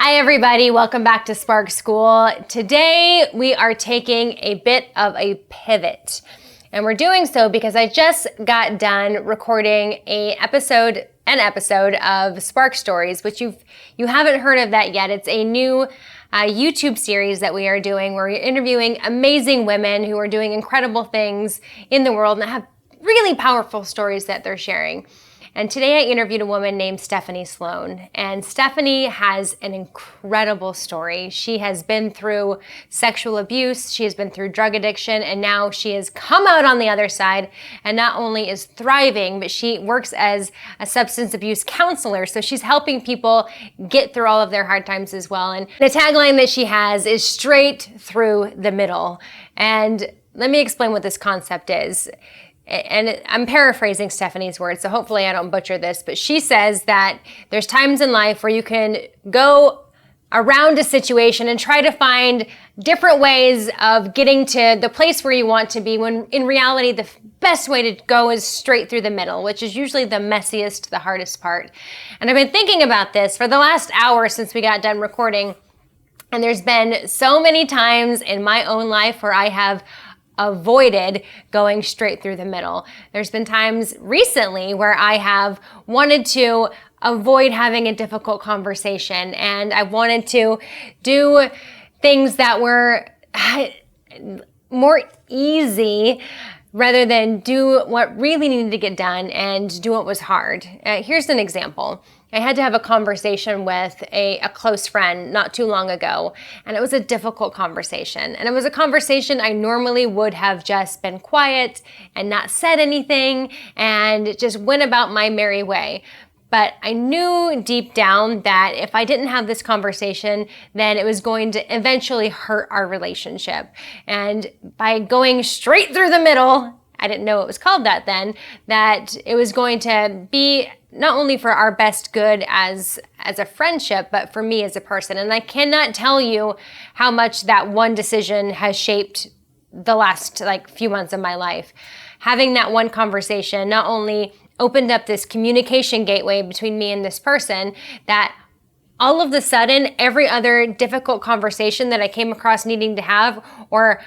Hi everybody, welcome back to Spark School. Today we are taking a bit of a pivot, and we're doing so because I just got done recording an episode of Spark Stories, which you haven't heard of that yet. It's a new YouTube series that we are doing where we're interviewing amazing women who are doing incredible things in the world and have really powerful stories that they're sharing. And today I interviewed a woman named Stephanie Sloan. And Stephanie has an incredible story. She has been through sexual abuse, she has been through drug addiction, and now she has come out on the other side and not only is thriving, but she works as a substance abuse counselor. So she's helping people get through all of their hard times as well. And the tagline that she has is straight through the middle. And let me explain what this concept is. And I'm paraphrasing Stephanie's words, so hopefully I don't butcher this, but she says that there's times in life where you can go around a situation and try to find different ways of getting to the place where you want to be, when in reality the best way to go is straight through the middle, which is usually the messiest, the hardest part. And I've been thinking about this for the last hour since we got done recording, and there's been so many times in my own life where I have avoided going straight through the middle. There's been times recently where I have wanted to avoid having a difficult conversation, and I wanted to do things that were more easy rather than do what really needed to get done and do what was hard. Here's an example. I had to have a conversation with a close friend not too long ago, and it was a difficult conversation. And it was a conversation I normally would have just been quiet and not said anything and just went about my merry way. But I knew deep down that if I didn't have this conversation, then it was going to eventually hurt our relationship. And by going straight through the middle, I didn't know it was called that then, that it was going to be not only for our best good as a friendship, but for me as a person. And I cannot tell you how much that one decision has shaped the last few months of my life. Having that one conversation not only opened up this communication gateway between me and this person, that all of a sudden every other difficult conversation that I came across needing to have, or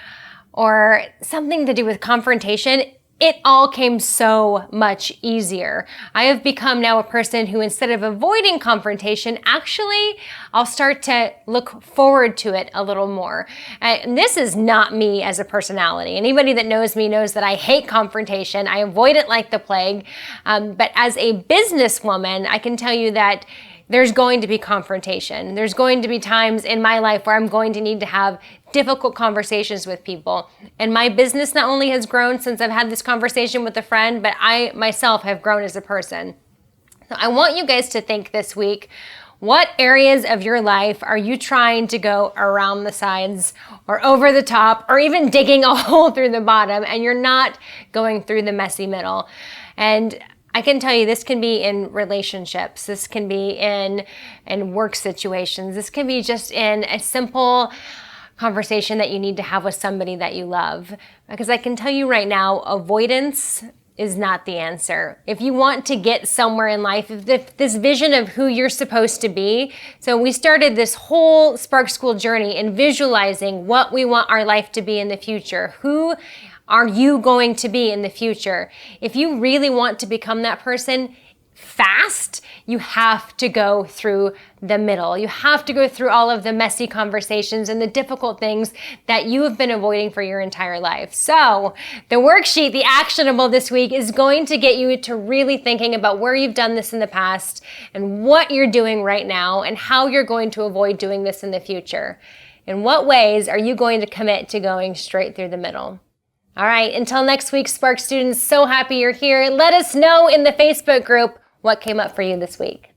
something to do with confrontation, it all came so much easier. I have become now a person who, instead of avoiding confrontation, actually, I'll start to look forward to it a little more. And this is not me as a personality. Anybody that knows me knows that I hate confrontation. I avoid it like the plague. But as a businesswoman, I can tell you that there's going to be confrontation. There's going to be times in my life where I'm going to need to have difficult conversations with people. And my business not only has grown since I've had this conversation with a friend, but I myself have grown as a person. So I want you guys to think this week, what areas of your life are you trying to go around the sides or over the top or even digging a hole through the bottom, and you're not going through the messy middle? And I can tell you this can be in relationships, this can be in work situations, this can be just in a simple conversation that you need to have with somebody that you love. Because I can tell you right now, avoidance is not the answer. If you want to get somewhere in life, if this vision of who you're supposed to be, so we started this whole Spark School journey in visualizing what we want our life to be in the future. Who are you going to be in the future? If you really want to become that person fast, you have to go through the middle. You have to go through all of the messy conversations and the difficult things that you have been avoiding for your entire life. So the worksheet, the actionable this week, is going to get you to really thinking about where you've done this in the past and what you're doing right now and how you're going to avoid doing this in the future. In what ways are you going to commit to going straight through the middle? All right, until next week, Spark students, so happy you're here. Let us know in the Facebook group what came up for you this week.